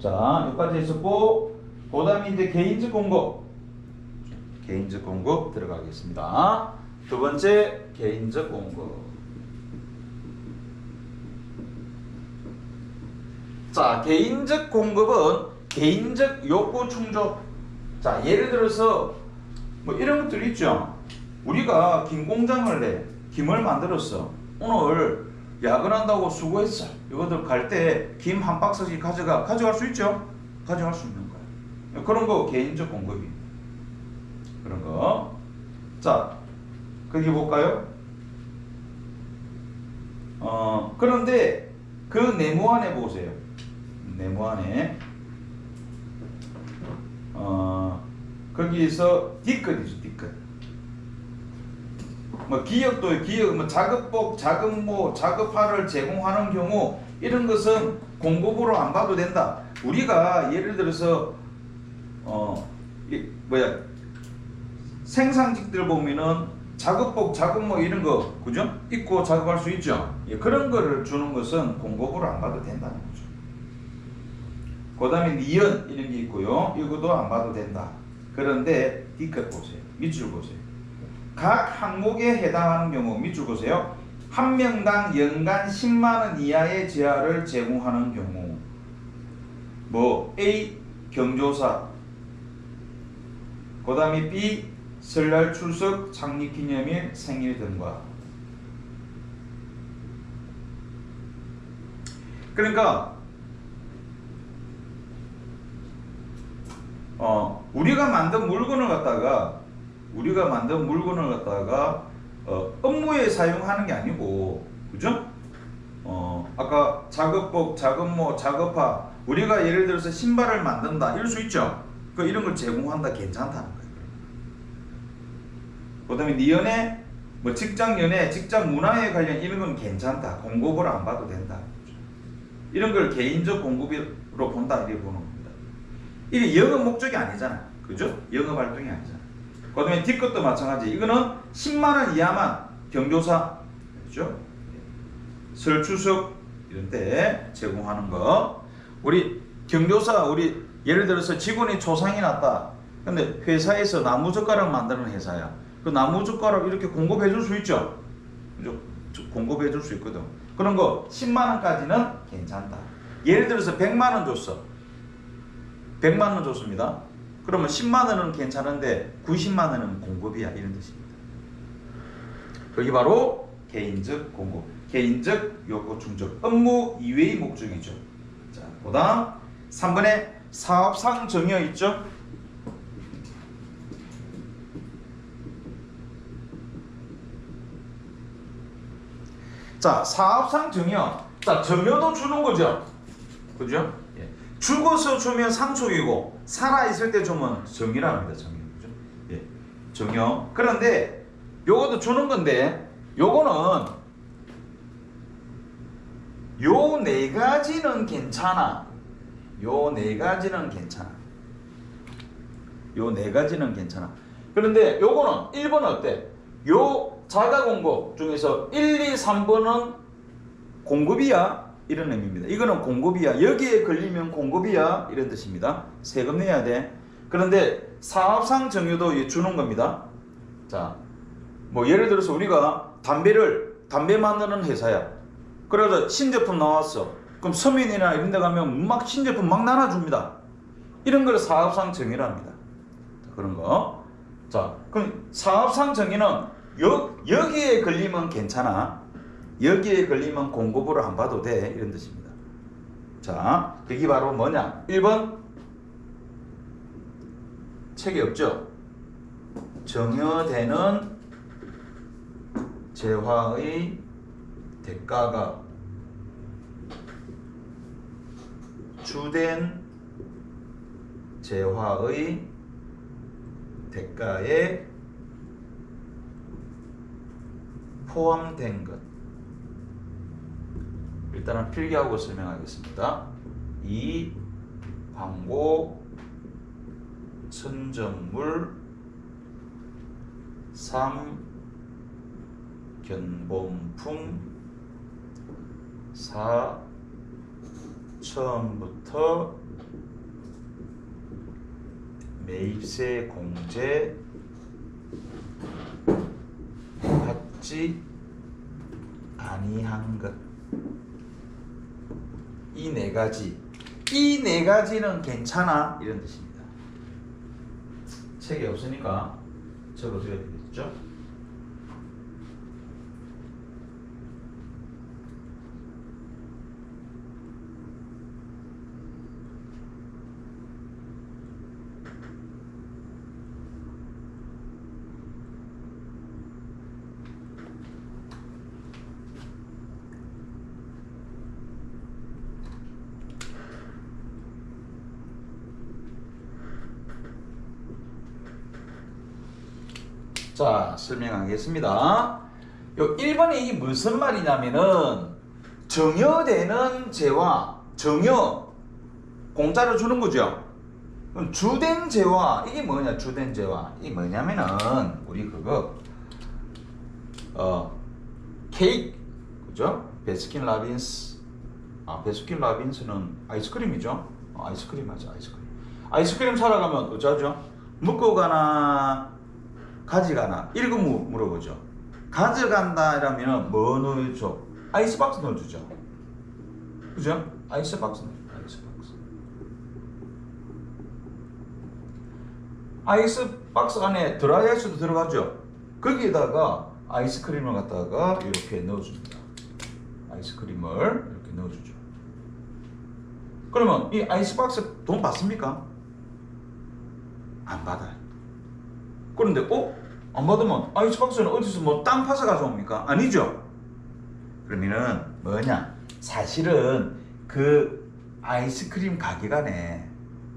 자, 여기까지 했었고, 그 다음에 이제 개인적 공급. 개인적 공급 들어가겠습니다. 두 번째, 개인적 공급. 자, 개인적 공급은 개인적 욕구 충족. 자, 예를 들어서 뭐 이런 것들 있죠. 우리가 김 공장을 해. 김을 만들었어. 오늘 야근한다고 수고했어. 이것들 갈 때 김 한 박스씩 가져갈 수 있죠? 가져갈 수 있는 거야. 그런 거 개인적 공급이. 그런 거. 자, 거기 볼까요? 그런데 그 네모안에 보세요. 네모안에 거기서 D컷이죠. D컷. 뭐 기업도 뭐 작업복, 작업모, 작업화를 제공하는 경우 이런 것은 공급으로 안 봐도 된다. 우리가 예를 들어서 생산직들 보면은 작업복, 작업모 이런 거 그죠? 입고 작업할 수 있죠. 예, 그런 거를 주는 것은 공급으로 안 봐도 된다는 거죠. 그 다음에 니은 이런 게 있고요. 이것도 안 봐도 된다. 그런데 D컷 보세요. 밑줄 보세요. 각 항목에 해당하는 경우 밑줄 보세요. 한 명당 연간 10만원 이하의 재화를 제공하는 경우 뭐 A 경조사 그 다음에 B 설날 출석 창립기념일 생일 등과 그러니까 우리가 만든 물건을 갖다가 업무에 사용하는 게 아니고 그죠? 아까 작업복, 작업모, 작업화 우리가 예를 들어서 신발을 만든다 이럴 수 있죠? 이런 걸 제공한다 괜찮다는 거예요. 그 다음에 네 연애, 뭐 직장 연애, 직장 문화에 관련 이런 건 괜찮다. 공급을 안 봐도 된다. 이런 걸 개인적 공급으로 본다 이렇게 보는 겁니다. 이게 영업 목적이 아니잖아. 그죠? 영업 활동이 아니잖아. 그 다음에 D것도 마찬가지. 이거는 10만원 이하만 경조사, 그죠? 설 추석 이런 때 제공하는 거. 우리 경조사, 우리 예를 들어서 직원이 초상이 났다. 근데 회사에서 나무젓가락 만드는 회사야. 그 나무젓가락 이렇게 공급해 줄 수 있죠? 그죠? 공급해 줄 수 있거든. 그런 거 10만원까지는 괜찮다. 예를 들어서 100만원 줬어. 100만원 줬습니다. 그러면 10만원은 괜찮은데 90만원은 공급이야 이런 뜻입니다. 여기 바로 개인적 공급, 개인적 요구 충족, 업무 이외의 목적이죠. 자, 그 다음 3번에 사업상 정의어 있죠. 자, 사업상 정의어. 자, 정의어도 주는 거죠. 그죠? 예. 죽어서 주면 상속이고 살아있을 때 주면 정의랍니다. 정의. 그죠? 예. 정의어. 그런데 요것도 주는 건데 요거는 요 네 가지는 괜찮아. 요 네 가지는 괜찮아. 요 네 가지는 괜찮아. 그런데 요거는 1번 어때? 요 자가 공급 중에서 1, 2, 3번은 공급이야 이런 의미입니다. 이거는 공급이야. 여기에 걸리면 공급이야 이런 뜻입니다. 세금 내야 돼. 그런데 사업상 정의도 주는 겁니다. 자, 뭐 예를 들어서 우리가 담배 만드는 회사야. 그래서 신제품 나왔어. 그럼 서민이나 이런 데 가면 막 신제품 막 나눠줍니다. 이런 걸 사업상 정의랍니다. 그런 거. 자, 그럼 사업상 정의는 여기에 걸리면 괜찮아. 여기에 걸리면 공급으로 안 봐도 돼 이런 뜻입니다. 자, 그게 바로 뭐냐? 1번 책이 없죠. 정여되는 재화의 대가가 주된 재화의 대가에 포함된 것. 일단은 필기하고 설명하겠습니다. 2. 광고 선정물 3. 견본품 4. 처음부터 매입세 공제 받지 아니한 것. 이 네 가지. 이 네 가지는 괜찮아. 이런 뜻입니다. 책이 없으니까 적어줘야 되겠죠? 자, 설명하겠습니다. 요 1번이 이게 무슨 말이냐면은 정여되는 재와 정여 공짜로 주는 거죠. 그럼 주된 재와 이게 뭐냐? 주된 재와 이게 뭐냐면은 우리 그거 케이크 그죠? 베스킨 라빈스 베스킨 라빈스는 아이스크림이죠. 아이스크림 맞아 아이스크림. 아이스크림 사러 가면 어쩌죠? 먹고 가나 가져가나 이렇게 물어보죠. 가져간다 이러면 뭐 넣어줘? 아이스박스 넣어주죠. 그죠? 아이스박스 넣어줘. 아이스박스 안에 드라이아이스도 들어가죠. 거기에다가 아이스크림을 갖다가 이렇게 넣어줍니다. 아이스크림을 이렇게 넣어주죠. 그러면 이 아이스박스 돈 받습니까? 안 받아요. 그런데 안 받으면 아이스박스는 어디서 뭐 땅 파서 가져옵니까? 아니죠. 그러면은 뭐냐? 사실은 그 아이스크림 가격 안에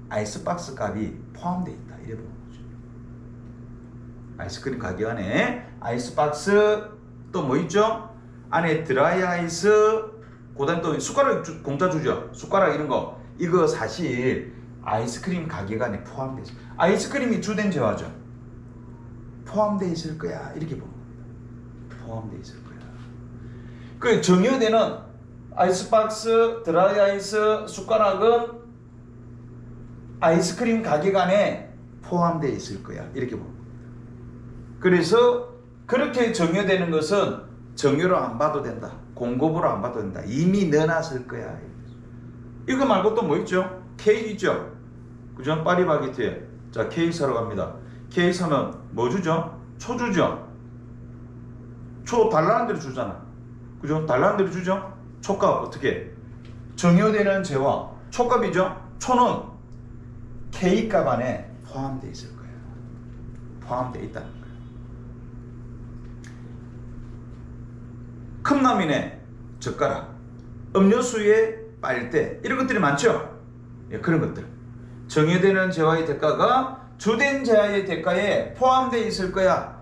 아이스박스 값이 포함되어 있다. 이래 보는 거죠. 아이스크림 가격 안에 아이스박스 또 뭐 있죠? 안에 드라이 아이스 그다음 또 숟가락 공짜 주죠. 숟가락 이런 거 이거 사실 아이스크림 가격 안에 포함되어 있어요. 아이스크림이 주된 재화죠. 포함되어 있을 거야. 이렇게 보는 겁니다. 포함되어 있을 거야. 그 정여되는 아이스박스, 드라이아이스, 숟가락은 아이스크림 가격 안에 포함되어 있을 거야. 이렇게 보는 겁니다. 그래서 그렇게 정여되는 것은 정여로 안 봐도 된다. 공급으로 안 봐도 된다. 이미 넣어놨을 거야. 이거 말고 또 뭐 있죠? 케이크 있죠? 그죠? 파리바게트에. 자, 케이크 사러 갑니다. 케이크 사면 뭐 주죠? 초 주죠? 초 달라는 대로 주잖아. 그죠? 달라는 대로 주죠? 초값 어떻게? 정여되는 재화 초값이죠? 초는 케이크 값 안에 포함되어 있을 거예요. 포함되어 있다는 거예요. 컵라면에 젓가락, 음료수에 빨대 이런 것들이 많죠? 예, 그런 것들. 정여되는 재화의 대가가 주된 재화의 대가에 포함되어 있을 거야.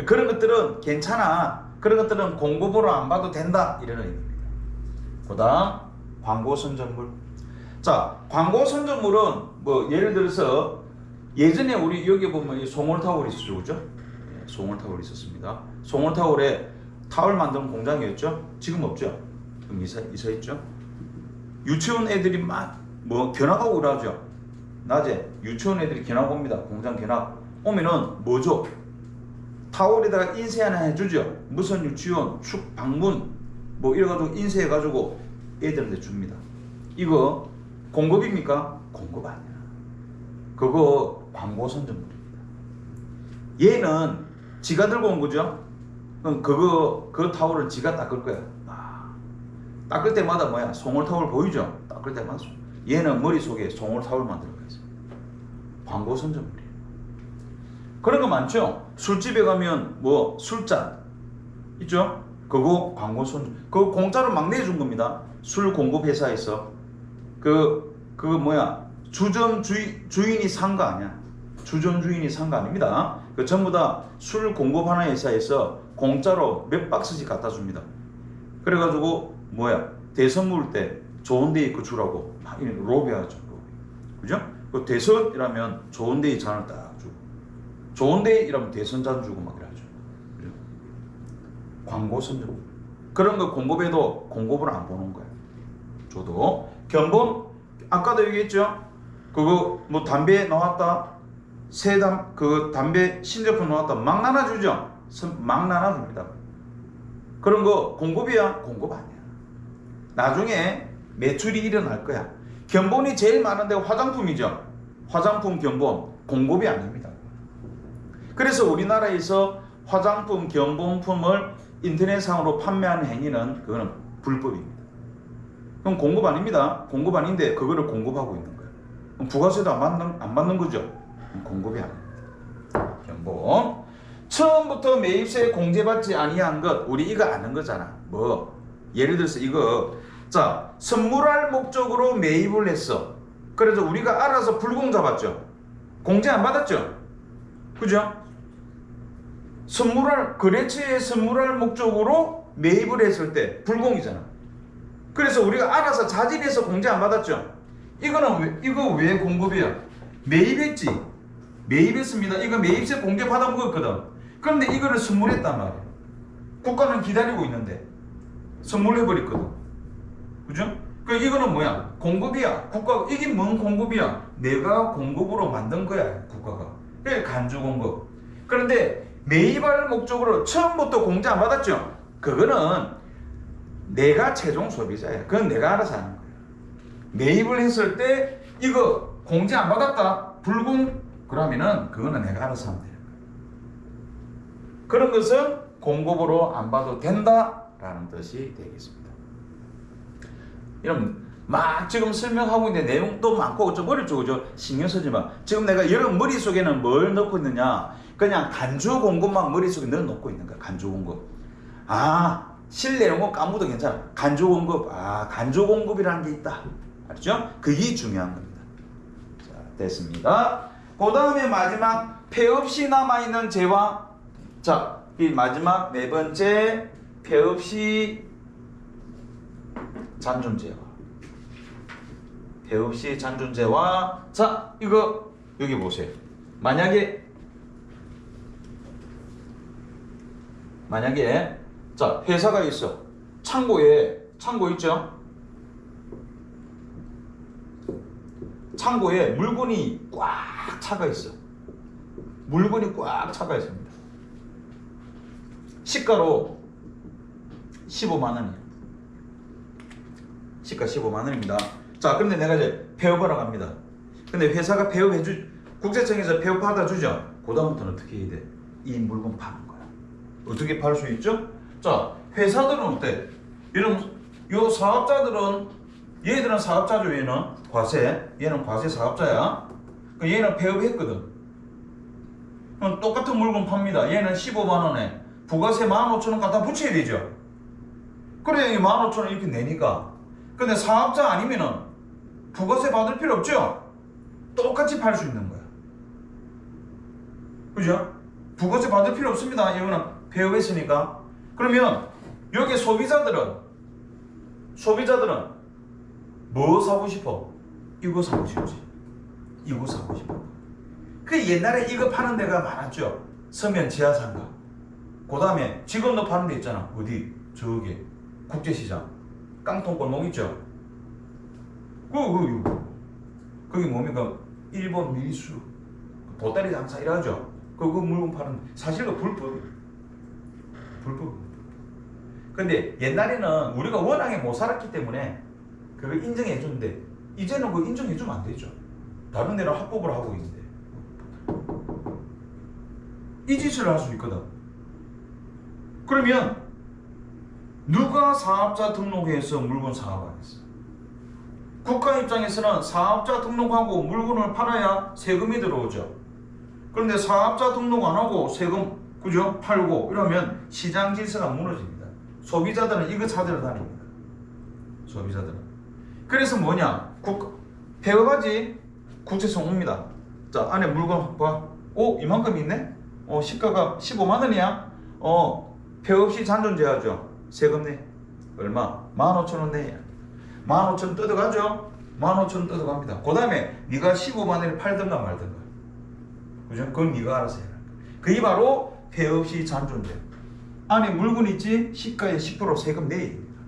그런 것들은 괜찮아. 그런 것들은 공급으로 안 봐도 된다. 이런 의미입니다. 그 다음 광고 선전물. 자, 광고 선전물은 뭐 예를 들어서 예전에 우리 여기 보면 이 송월타월 있었죠. 그죠? 예, 송월타월 있었습니다. 송월타월에 타월 만드는 공장이었죠. 지금 없죠. 그럼 이사 있죠. 유치원 애들이 막 뭐 견학하고 그러죠. 낮에 유치원 애들이 견학 옵니다. 공장 견학 오면은 뭐죠? 타월에다가 인쇄 하나 해주죠. 무슨 유치원 축 방문 뭐 이래가지고 인쇄해가지고 애들한테 줍니다. 이거 공급입니까? 공급 아니야. 그거 광고 선전물입니다. 얘는 지가 들고 온 거죠. 그럼 그 타월을 지가 닦을 거야. 닦을 때마다 뭐야? 송월타월 보이죠? 닦을 때마다 얘는 머릿속에 송월타월만 들어가 있어요. 광고 선전물이에요. 그런 거 많죠? 술집에 가면 뭐 술잔 있죠? 그거 광고 선전. 그거 공짜로 막 내준 겁니다. 술 공급 회사에서 그거 뭐야? 주점 주인이 산 거 아니야. 주점 주인이 산 거 아닙니다. 그 전부 다 술 공급하는 회사에서 공짜로 몇 박스씩 갖다 줍니다. 그래가지고 뭐야? 대선 물 때 좋은 데 있고 주라고 막 로비하죠. 로비. 그죠? 그 대선이라면 좋은 데 잔을 딱 주고 좋은 데이라면 대선 잔 주고 막 이러죠. 그죠? 광고 선전. 그런 거 공급해도 공급을 안 보는 거예요. 저도 견본 아까도 얘기했죠. 그거 뭐 담배 나왔다. 담배 신제품 나왔다 막 나눠주죠. 막 나눠줍니다. 그런 거 공급이야? 공급 아니야. 나중에 매출이 일어날 거야. 견본이 제일 많은 데가 화장품이죠. 화장품 견본 공급이 아닙니다. 그래서 우리나라에서 화장품 견본품을 인터넷상으로 판매하는 행위는 그거는 불법입니다. 그럼 공급 아닙니다. 공급 아닌데 그거를 공급하고 있는 거예요. 그럼 부가세도 안 받는 거죠. 공급이 아닙니다. 견본. 처음부터 매입세 공제받지 아니한 것 우리 이거 아는 거잖아. 뭐 예를 들어서 이거 자 선물할 목적으로 매입을 했어. 그래서 우리가 알아서 불공 잡았죠. 공제 안 받았죠. 그죠? 거래처에 선물할 목적으로 매입을 했을 때 불공이잖아. 그래서 우리가 알아서 자진해서 공제 안 받았죠. 이거 왜 공급이야? 매입했지. 매입했습니다. 이거 매입세 공제 받아 먹었거든. 그런데 이거를 선물했단 말이야. 국가는 기다리고 있는데 선물해버렸거든. 그죠? 이거는 뭐야? 공급이야. 국가가 이게 뭔 공급이야? 내가 공급으로 만든 거야. 국가가. 그게 간주 공급. 그런데 매입할 목적으로 처음부터 공제 안 받았죠? 그거는 내가 최종 소비자야. 그건 내가 알아서 하는 거야. 매입을 했을 때 이거 공제 안 받았다. 불공 그러면은 그거는 내가 알아서 하면 돼요. 그런 것은 공급으로 안 봐도 된다라는 뜻이 되겠습니다. 여러분 막 지금 설명하고 있는데 내용도 많고 좀 어렵죠. 그죠? 신경 쓰지 마. 지금 내가 여러분 머릿속에는 뭘 넣고 있느냐? 그냥 간주 공급만 머릿속에 넣어놓고 있는 거야. 간주 공급. 아 실내용은 까먹어도 괜찮아. 간주 공급. 아 간주 공급이라는 게 있다. 알죠? 그게 중요한 겁니다. 자 됐습니다. 그 다음에 마지막 폐업시 남아있는 재화. 자 이 마지막 네 번째 폐업시 잔존재화. 폐업시 잔존재화. 자 이거 여기 보세요. 만약에 자 회사가 있어. 창고 있죠? 창고에 물건이 꽉 차가 있어. 물건이 꽉 차가 있습니다. 시가로 15만 원이에요. 시가 15만 원입니다. 자, 그런데 내가 이제 폐업하러 갑니다. 근데 회사가 국세청에서 폐업 받아주죠. 그 다음부터는 어떻게 해야 돼? 이 물건 파는 거야. 어떻게 팔 수 있죠? 자, 회사들은 어때? 요 사업자들은 얘들은 사업자죠. 얘는 과세 사업자야. 얘는 폐업했거든. 그럼 똑같은 물건 팝니다. 얘는 15만 원에 부가세 15,000원 갖다 붙여야 되죠. 그래 15,000원 이렇게 내니까. 근데 사업자 아니면은 부가세 받을 필요 없죠. 똑같이 팔 수 있는 거야. 그죠? 부가세 받을 필요 없습니다. 이거는 폐업했으니까. 그러면 여기 소비자들은 뭐 사고 싶어? 이거 사고 싶지. 이거 사고 싶어. 그 옛날에 이거 파는 데가 많았죠. 서면 지하상가. 그 다음에 지금도 파는 데 있잖아. 어디? 저기 국제시장 깡통골목 있죠. 거기 뭡니까? 일본 밀수 보따리 장사 이러죠. 그 물건 파는 사실 그 불법. 근데 옛날에는 우리가 워낙에 못 살았기 때문에 그걸 인정해 주는데 이제는 그거 인정해 주면 안 되죠. 다른 데는 합법을 하고 있는데 이 짓을 할 수 있거든. 그러면 누가 사업자 등록해서 물건 사업하겠어? 국가 입장에서는 사업자 등록하고 물건을 팔아야 세금이 들어오죠. 그런데 사업자 등록 안 하고 세금 그죠? 팔고 이러면 시장 질서가 무너집니다. 소비자들은 이거 찾으러 다닙니다. 소비자들은. 그래서 뭐냐? 폐업하지? 국세청 옵니다. 자 안에 물건 봐. 이만큼 있네? 시가가 15만 원이야? 폐업시 잔존재하죠. 세금 내. 얼마? 15,000원 내. 15,000원 뜯어가죠? 15,000원 뜯어갑니다. 그 다음에 네가 15만 원을 팔든가 말든가. 그죠? 그건 네가 알아서 해라. 그게 바로 폐업시 잔존재. 안에 물건 있지? 시가의 10% 세금 내야 됩니다.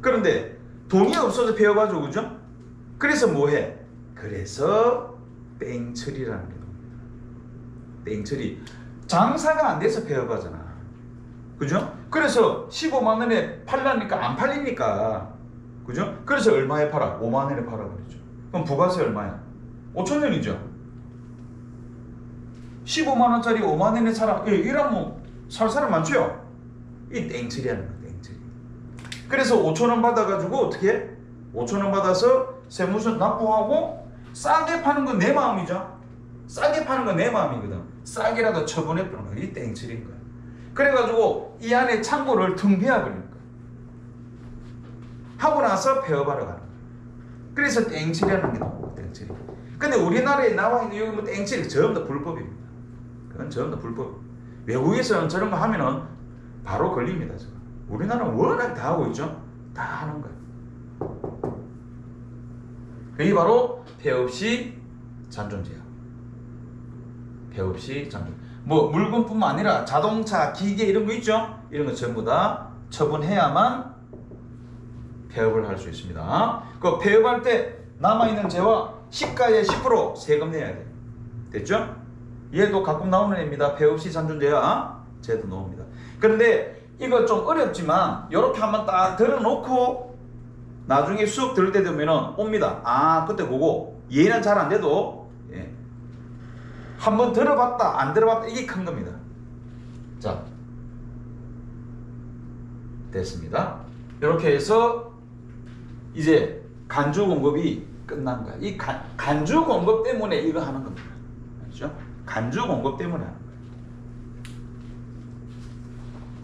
그런데 돈이 없어서 폐업하죠. 그죠? 그래서 뭐해? 그래서 뺑처리라는 게 됩니다. 땡처리. 장사가 안 돼서 폐업하잖아. 그죠? 그래서 15만 원에 팔라니까 안 팔리니까. 그죠? 그래서 얼마에 팔아? 5만 원에 팔아 그랬죠. 그럼 부가세 얼마야? 5천 원이죠. 15만 원짜리 5만 원에 사라. 이러면 살 사람 많죠? 이 땡처리 하는 거야, 땡처리. 그래서 5천 원 받아가지고 어떻게 해? 5천 원 받아서 세무서 납부하고 싸게 파는 건 내 마음이죠. 싸게 파는 건 내 마음이거든. 싸게라도 처분해버리는 거야. 이 땡처리인 거야. 그래가지고 이 안에 창고를 텅 비워버리는 거야. 하고 나서 폐업하러 가는 거야. 그래서 땡처리하는 게 나오고 땡처리. 근데 우리나라에 나와 있는 여기 뭐 땡처리 전부 다 불법입니다. 그건 전부 다 불법. 외국에서는 저런 거 하면은 바로 걸립니다. 지금. 우리나라는 워낙 다 하고 있죠. 다 하는 거예요. 그게 바로 폐업 시 잔존제약. 폐업 시 잔존. 뭐 물건뿐만 아니라 자동차, 기계 이런 거 있죠. 이런 거 전부 다 처분해야만 폐업을 할 수 있습니다. 그 폐업할 때 남아있는 재와 시가의 10% 세금 내야 돼. 됐죠? 얘도 가끔 나오는 애입니다. 폐업 시 잔존제약. 쟤도 나옵니다. 그런데 이거 좀 어렵지만 이렇게 한번 딱 들어놓고 나중에 수업 들을 때 되면은 옵니다. 아, 그때 보고 얘는 잘 안 돼도 한번 들어봤다 안 들어봤다 이게 큰 겁니다. 자, 됐습니다. 이렇게 해서 이제 간주 공급이 끝난 거야. 이 간주 공급 때문에 이거 하는 겁니다. 알죠? 간주 공급 때문에 하는 거예요.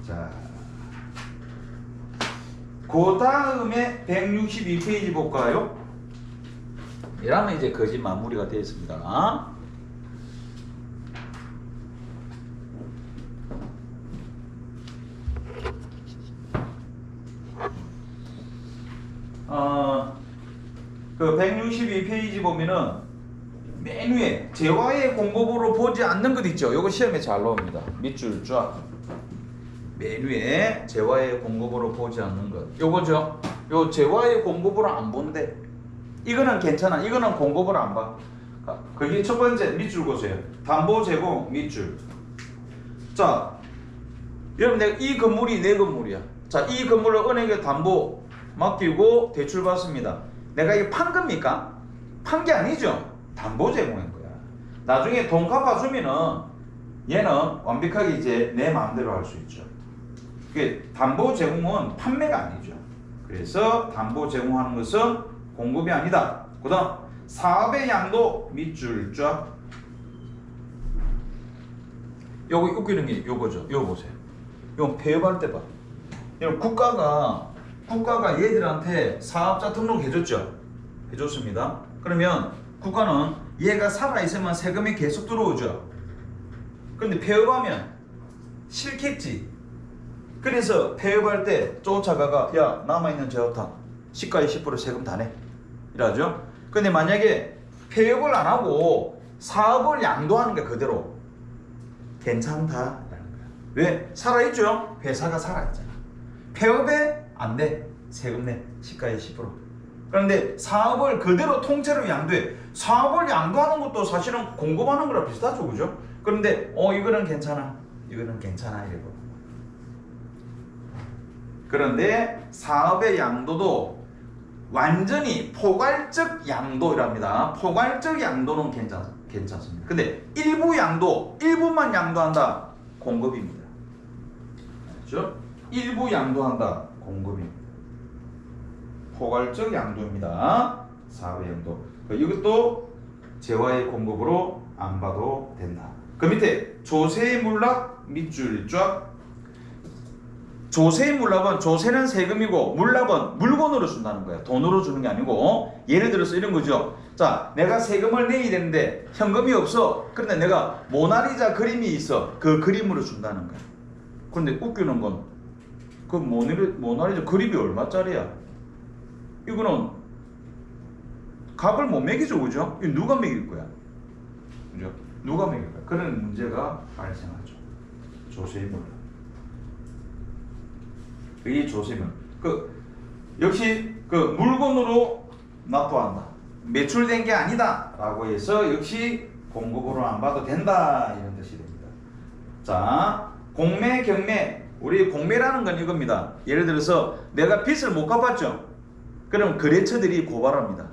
자, 그 다음에 162페이지 볼까요? 이러면 이제 거짓 마무리가 되었습니다. 그 162페이지 보면은 맨 위에 재화의 공급으로 보지 않는 것 있죠. 요거 시험에 잘 나옵니다. 밑줄 쫙. 맨 위에 재화의 공급으로 보지 않는 것. 요거죠. 요 재화의 공급으로 안 본대. 이거는 괜찮아. 이거는 공급으로 안 봐. 그게 첫 번째 밑줄 보세요. 담보 제공 밑줄. 자, 여러분 내가 이 건물이 내 건물이야. 자, 이 건물을 은행에 담보 맡기고 대출 받습니다. 내가 이거 판 겁니까? 판 게 아니죠. 담보 제공한 거야. 나중에 돈 갚아주면은 얘는 완벽하게 이제 내 마음대로 할 수 있죠. 그게 담보 제공은 판매가 아니죠. 그래서 담보 제공하는 것은 공급이 아니다. 그 다음 사업의 양도 밑줄 쫙. 요거 웃기는 게 요거죠. 요거 보세요. 요거 폐업할 때 봐. 여러분 국가가 얘들한테 사업자 등록해줬죠. 해줬습니다. 그러면 국가는 얘가 살아있으면 세금이 계속 들어오죠. 그런데 폐업하면 싫겠지. 그래서 폐업할 때 쫓아가가 야 남아있는 재화탄 시가의 10% 세금 다 내. 이러죠. 근데 만약에 폐업을 안 하고 사업을 양도하는 게 그대로 괜찮다라는 거야. 왜? 살아있죠. 회사가 살아있잖아. 폐업에 안 돼. 세금 내. 시가의 10%. 그런데 사업을 그대로 통째로 양도해. 사업을 양도하는 것도 사실은 공급하는 거랑 비슷하죠. 그죠? 그런데 이거는 괜찮아. 이거는 괜찮아. 이러고. 그런데 사업의 양도도 완전히 포괄적 양도랍니다. 포괄적 양도는 괜찮습니다. 근데 일부 양도, 일부만 양도한다. 공급입니다. 그렇죠? 일부 양도한다. 공급입니다. 포괄적 양도입니다. 사업의 양도. 이것도 재화의 공급으로 안 봐도 된다. 그 밑에 조세의 물납 밑줄 쫙. 조세의 물납은 조세는 세금이고 물납은 물건으로 준다는 거야. 돈으로 주는 게 아니고 예를 들어서 이런 거죠. 자, 내가 세금을 내야 되는데 현금이 없어. 그런데 내가 모나리자 그림이 있어. 그 그림으로 준다는 거야. 그런데 웃기는 건 그 모나리자 그림이 얼마짜리야? 이거는 값을 못 매기죠. 그죠? 이거 누가 매길 거야? 그죠? 누가 매길 거야? 그런 문제가 발생하죠. 조세의 물납. 이 조세는 역시 물건으로 납부한다. 매출된 게 아니다 라고 해서 역시 공급으로 안 봐도 된다 이런 뜻이 됩니다. 자, 공매, 경매. 우리 공매라는 건 이겁니다. 예를 들어서 내가 빚을 못 갚았죠. 그럼 거래처들이 고발합니다.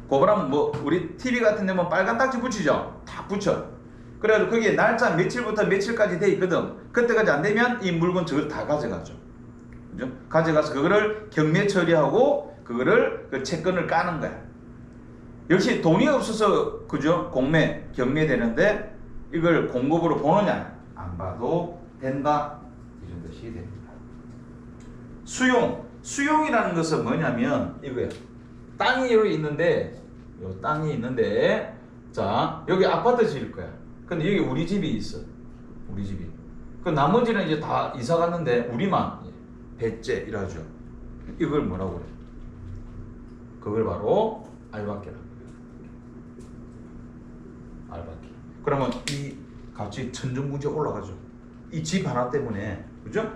고발하면 뭐 우리 TV 같은 데면 빨간 딱지 붙이죠. 다 붙여. 그래가지고 거기에 날짜 며칠부터 며칠까지 돼 있거든. 그때까지 안 되면 이 물건 저걸 다 가져가죠. 그죠? 가져가서 그거를 경매 처리하고 그거를 그 채권을 까는 거야. 역시 돈이 없어서 그죠? 공매, 경매 되는데 이걸 공급으로 보느냐? 안 봐도 된다. 이런 뜻이 됩니다. 수용. 수용이라는 것은 뭐냐면 이거야. 땅이 여기 있는데 요 땅이 있는데 자 여기 아파트 지을 거야. 근데 여기 우리 집이 있어. 우리 집이. 그 나머지는 이제 다 이사 갔는데 우리만 배째 이라죠. 이걸 뭐라고 그래? 그걸 바로 알박기라고 그래. 알박기. 그러면 이 값이 천정부지에 올라가죠. 이 집 하나 때문에 그죠?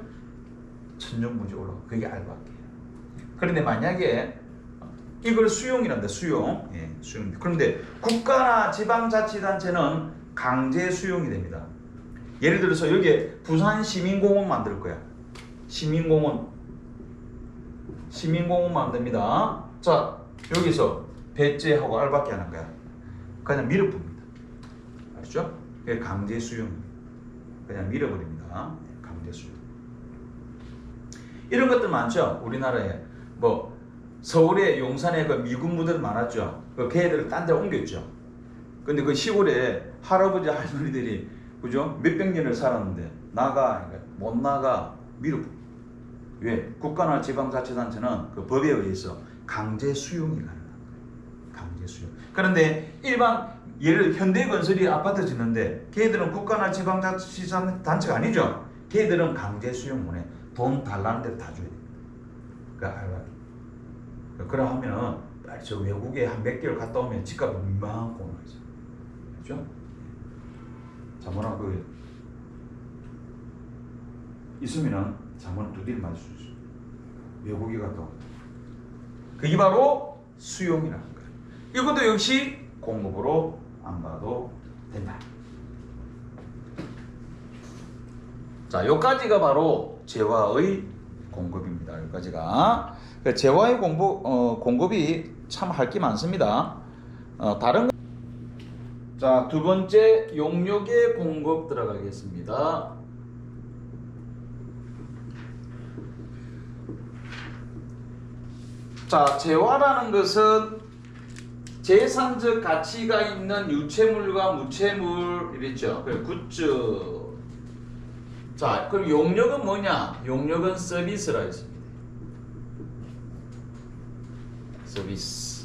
천정부지에 올라가. 그게 알박기예요. 그런데 만약에 이걸 수용이란다. 수용. 예, 수용. 그런데 국가나 지방자치단체는 강제 수용이 됩니다. 예를 들어서 여기에 부산 시민공원 만들 거야. 시민공원 만듭니다. 자, 여기서 배째하고 알박기 하는 거야. 그냥 밀어봅니다. 아시죠? 이게 강제 수용입니다. 그냥 밀어버립니다. 강제 수용. 이런 것들 많죠. 우리나라에 뭐 서울에 용산에 그 미군 부대들 많았죠. 그 걔들을 딴 데 옮겼죠. 근데 그 시골에 할아버지 할머니들이 그죠? 몇백 년을 살았는데 그러니까 못 나가 밀어버려. 왜? 국가나 지방자치단체는 그 법에 의해서 강제 수용이 가능한 거예요. 강제 수용. 그런데 일반 예를 들어 현대건설이 아파트 짓는데 걔들은 국가나 지방자치단체가 아니죠. 걔들은 강제 수용 못 해. 돈 달라는 대로 다 줘야 됩니다. 그러니까 알박기. 그래 하면은 빨리 저 외국에 한 몇 개월 갔다 오면 집값이 민망하고 나죠. 그렇죠? 자, 뭐라 그 있으면은 자문은 두드려 맞을 수 있어요. 외국에 갔다 오면. 그게 바로 수용이라는 거예요. 이것도 역시 공급으로 안 봐도 된다. 자, 요까지가 바로 재화의 공급입니다. 여기까지가. 재화의 공급이 참 할 게 많습니다. 다른 자, 두 번째 용역의 공급 들어가겠습니다. 자, 재화라는 것은 재산적 가치가 있는 유체물과 무체물 이랬죠. 굿즈. 자, 그럼 용역은 뭐냐? 용역은 서비스라 했습니다. 서비스.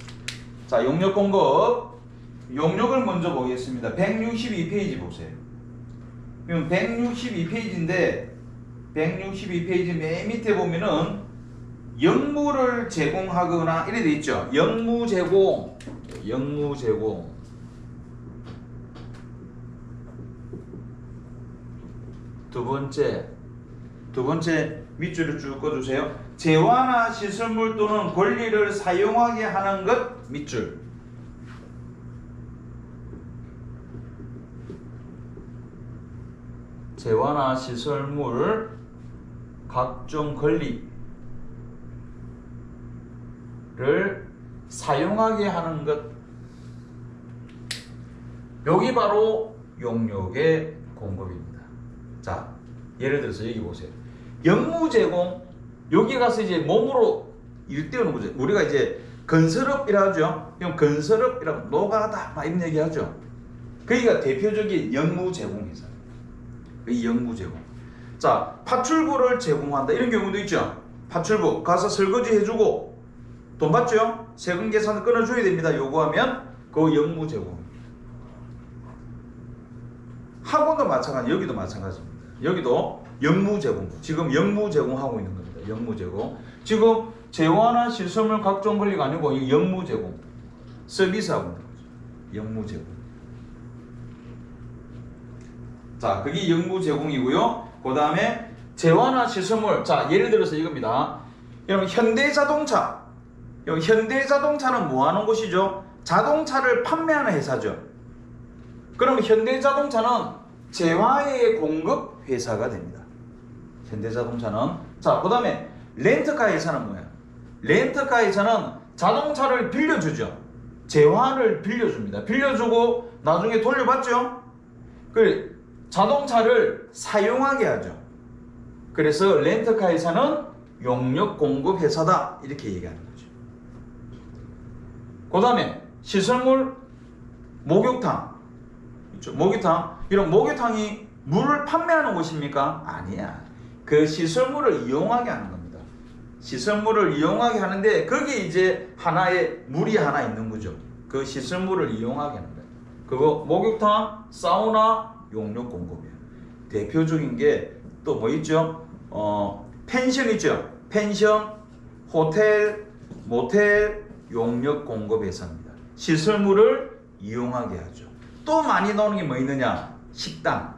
자, 용역 공급. 용역을 먼저 보겠습니다. 162페이지 보세요. 그럼 162페이지인데 162페이지 맨 밑에 보면은 영무를 제공하거나 이래 돼 있죠. 영무 제공. 두 번째 밑줄을 쭉 꺼주세요. 재화나 시설물 또는 권리를 사용하게 하는 것 밑줄. 재화나 시설물 각종 권리를 사용하게 하는 것. 여기 바로 용역의 공급입니다. 자, 예를 들어서 여기 보세요. 영무 제공. 여기 가서 이제 몸으로 일 떼우는 거죠. 우리가 이제 건설업이라 하죠. 그럼 건설업이라고 노가다 막 이런 얘기 하죠. 거기가 대표적인 영무 제공 회사. 이 영무 제공. 자, 파출부를 제공한다. 이런 경우도 있죠. 파출부 가서 설거지 해주고 돈 받죠. 세금 계산을 끊어줘야 됩니다. 요구하면 그 영무 제공. 학원도 마찬가지. 여기도 마찬가지입니다. 여기도 영무 제공. 지금 영무 제공하고 있는 겁니다. 영무 제공. 지금 재화나 시설물 각종 권리가 아니고 이 영무 제공. 서비스하고 있는 거죠. 영무 제공. 자, 그게 영무 제공이고요. 그 다음에 재화나 시설물. 자, 예를 들어서 이겁니다. 여러분, 현대자동차. 현대자동차는 뭐 하는 곳이죠? 자동차를 판매하는 회사죠. 그러면 현대자동차는 재화의 공급 회사가 됩니다. 현대자동차는. 자, 그 다음에 렌터카 회사는 뭐야? 렌터카 회사는 자동차를 빌려주죠. 재화를 빌려줍니다. 빌려주고 나중에 돌려받죠. 그 자동차를 사용하게 하죠. 그래서 렌터카 회사는 용역 공급 회사다 이렇게 얘기하는 거죠. 그 다음에 시설물, 목욕탕 있죠. 목욕탕. 이런 목욕탕이 물을 판매하는 곳입니까? 아니야. 그 시설물을 이용하게 하는 겁니다. 시설물을 이용하게 하는데 거기에 이제 하나의 물이 하나 있는 거죠. 그 시설물을 이용하게 하는 거예요. 그거 목욕탕, 사우나, 용역 공급이에요. 대표적인 게 또 뭐 있죠? 펜션 있죠. 펜션, 호텔, 모텔, 용역 공급 회사입니다. 시설물을 이용하게 하죠. 또 많이 나오는 게 뭐 있느냐? 식당.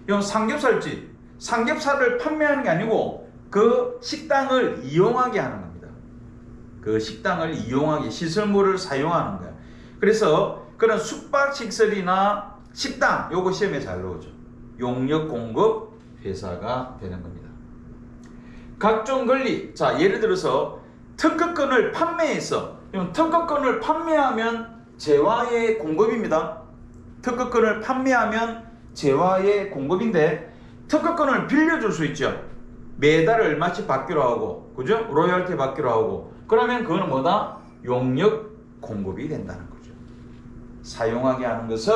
이건 삼겹살집. 삼겹살을 판매하는 게 아니고 그 식당을 이용하게 하는 겁니다. 그 식당을 이용하게 시설물을 사용하는 거야. 그래서 그런 숙박시설이나 식당 요거 시험에 잘 나오죠. 용역 공급 회사가 되는 겁니다. 각종 권리. 자, 예를 들어서 특허권을 판매해서 특허권을 판매하면 재화의 공급입니다. 특허권을 판매하면 재화의 공급인데 특허권을 빌려줄 수 있죠. 매달 얼마씩 받기로 하고, 그죠? 로열티 받기로 하고. 그러면 그거는 뭐다? 용역 공급이 된다는 거죠. 사용하게 하는 것은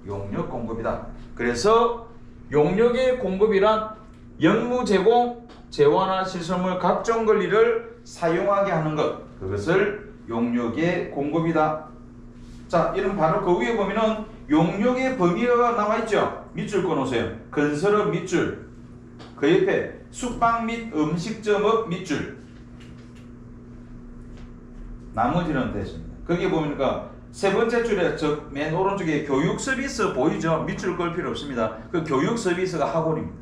용역 공급이다. 그래서 용역의 공급이란 영무 제공, 재화나 시설물 각종 권리를 사용하게 하는 것. 그것을 용역의 공급이다. 자, 이런 바로 그 위에 보면은 용역의 범위가 나와 있죠. 밑줄 꺼놓으세요. 건설업 밑줄. 그 옆에 숙박 및 음식점업 밑줄. 나머지는 됐습니다. 거기 보니까 세 번째 줄에 저 맨 오른쪽에 교육 서비스 보이죠? 밑줄 끌 필요 없습니다. 그 교육 서비스가 학원입니다.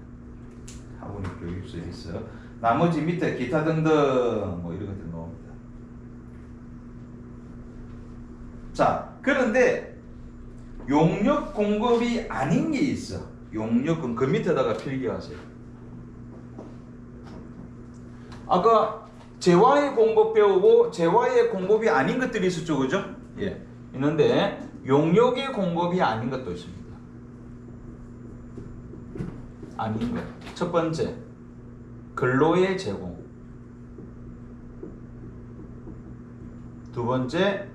학원이 교육 서비스. 나머지 밑에 기타 등등 뭐 이런 것들 나옵니다. 자, 그런데 용역 공급이 아닌 게 있어. 용역은 그 밑에다가 필기하세요. 아까 재화의 공급 배우고 재화의 공급이 아닌 것들이 있었죠, 그죠? 예, 있는데 용역의 공급이 아닌 것도 있습니다. 아닌 것. 첫 번째, 근로의 제공. 두 번째,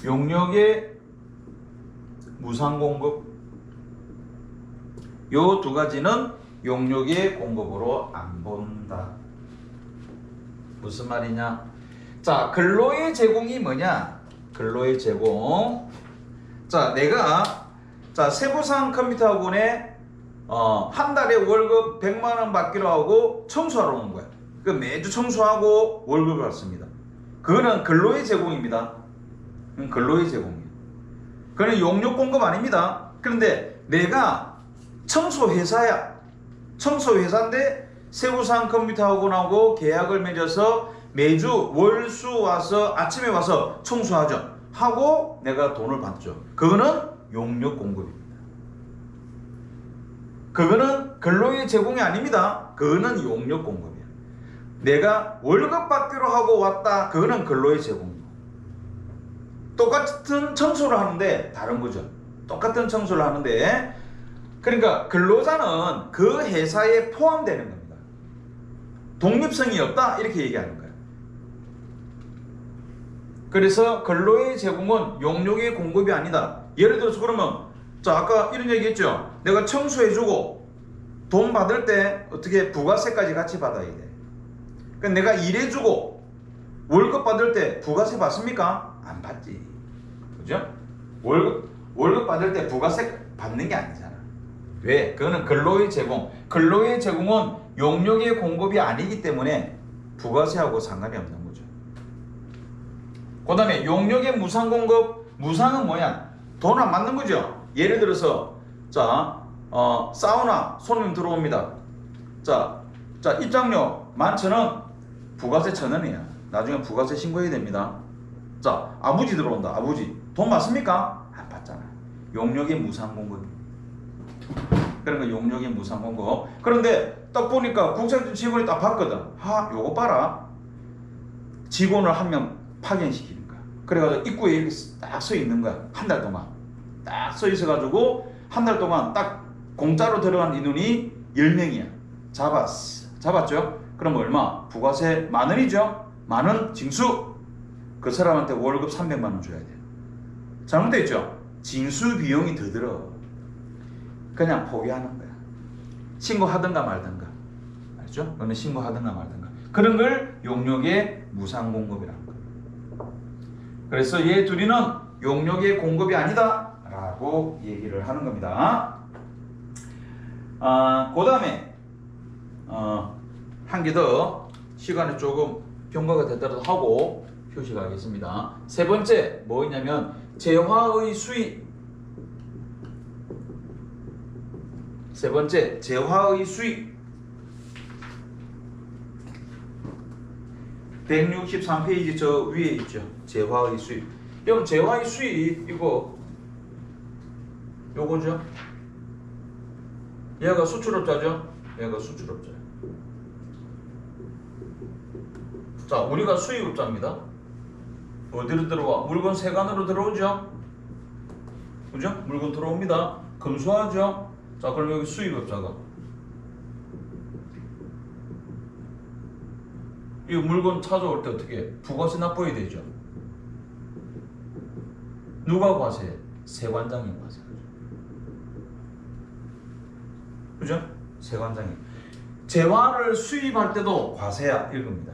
용역의 무상 공급. 요 두 가지는 용역의 공급으로 안 본다. 무슨 말이냐? 자, 근로의 제공이 뭐냐? 근로의 제공. 자, 내가 세부상 컴퓨터학원에 한 달에 월급 100만 원 받기로 하고 청소하러 오는 거야. 그 매주 청소하고 월급을 받습니다. 그거는 근로의 제공입니다. 근로의 제공이에요. 그거는 용역 공급 아닙니다. 그런데 내가 청소회사야. 청소회사인데 세부상 컴퓨터학원하고 계약을 맺어서 매주 월수 와서 아침에 와서 청소하죠. 하고 내가 돈을 받죠. 그거는 용역 공급입니다. 그거는 근로의 제공이 아닙니다. 그거는 용역 공급이야. 내가 월급 받기로 하고 왔다. 그거는 근로의 제공이고. 똑같은 청소를 하는데 다른 거죠. 똑같은 청소를 하는데 그러니까 근로자는 그 회사에 포함되는 겁니다. 독립성이 없다 이렇게 얘기하는 거예요. 그래서 근로의 제공은 용역의 공급이 아니다. 예를 들어서 그러면 자, 아까 이런 얘기 했죠. 내가 청소해주고 돈 받을 때 어떻게 부가세까지 같이 받아야 돼. 그러니까 내가 일해주고 월급 받을 때 부가세 받습니까? 안 받지. 그죠? 월급 받을 때 부가세 받는 게 아니잖아. 왜? 그거는 근로의 제공. 근로의 제공은 용역의 공급이 아니기 때문에 부가세하고 상관이 없는 거죠. 그 다음에 용역의 무상 공급. 무상은 뭐야? 돈 안 받는 거죠. 예를 들어서 사우나 손님 들어옵니다. 자 입장료 11,000원, 부가세 1,000원이야. 나중에 부가세 신고해야 됩니다. 자, 아버지 들어온다. 아버지 돈 받습니까? 안 받잖아. 용역의 무상 공급. 그러니까 용역의 무상 공급. 그런데 딱 보니까 국세청 직원이 딱 봤거든. 요거 봐라. 직원을 한 명 파견시키는 거야. 그래가지고 입구에 이렇게 딱 서 있는 거야. 한 달 동안. 딱 서 있어가지고 한 달 동안 딱 공짜로 들어간 인원이 10명이야. 잡았죠? 그럼 얼마? 부가세 10,000원이죠? 10,000원 징수. 그 사람한테 월급 300만 원 줘야 돼. 잘못됐죠? 징수 비용이 더 들어. 그냥 포기하는 거야. 신고하든가 말든가. 알죠? 너는 신고하든가 말든가. 그런 걸 용역의 무상 공급이라는 거야. 그래서 얘 둘이는 용역의 공급이 아니다 라고 얘기를 하는 겁니다. 그 다음에 한 개 더 시간이 조금 경과가 됐다고 하고 표시하겠습니다. 세 번째 뭐 있냐면 재화의 수입. 세 번째 재화의 수입. 163페이지 저 위에 있죠. 재화의 수입. 여러분 재화의 수입 요거죠. 얘가 수출업자죠. 얘가 수출업자. 자, 우리가 수입업자입니다. 어디로 들어와? 물건 세관으로 들어오죠. 그죠? 물건 들어옵니다. 검수하죠. 자, 그럼 여기 수입업자가 이 물건 찾아올 때 어떻게 해? 부가세 납부해야 되죠. 누가 과세해? 세관장이 과세하죠. 그죠? 세관장이. 재화를 수입할 때도 과세야 이겁니다.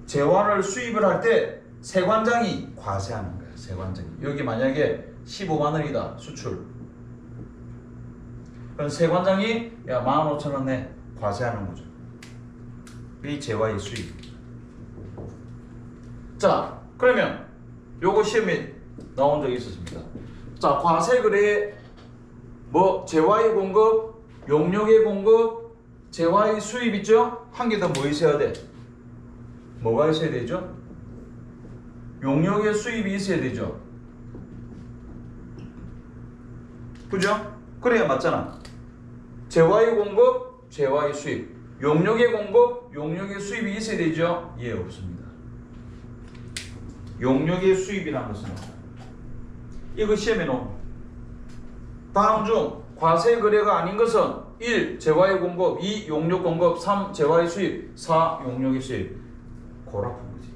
재화를 수입을 할 때 세관장이 과세하는 거예요. 세관장이. 여기 만약에 15만 원이다 수출. 그럼 세관장이 15,000원 내 과세하는 거죠. 이 재화의 수입. 자, 그러면 요거 시험에 나온 적이 있었습니다. 자, 과세거래 뭐 재화의 공급, 용역의 공급, 재화의 수입 있죠? 한 개 더 뭐 있어야 돼? 뭐가 있어야 되죠? 용역의 수입이 있어야 되죠. 그죠? 그래야 맞잖아. 재화의 공급, 재화의 수입. 용역의 공급, 용역의 수입이 있어야 되죠? 예, 없습니다. 용역의 수입이라는 것은 이거 시험에 놓은 다음 중 과세 거래가 아닌 것은 1. 재화의 공급, 2. 용역 공급, 3. 재화의 수입, 4. 용역의 수입. 고라픈 거지.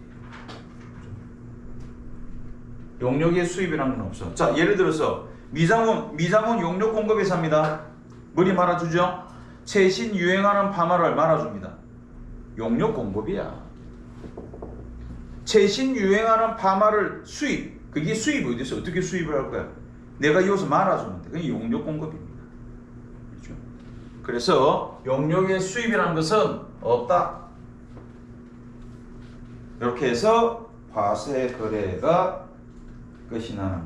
용역의 수입이라는 건 없어. 자, 예를 들어서 미장원 용역 공급회사입니다. 머리 말아주죠? 최신 유행하는 파마를 말아줍니다. 용역 공급이야. 최신 유행하는 파마를 수입. 그게 수입이 어디서 어떻게 수입을 할 거야? 내가 이어서 말아주면 돼. 그게 용역 공급입니다. 그렇죠? 그래서 용역의 수입이라는 것은 없다. 이렇게 해서 과세 거래가 끝이 나는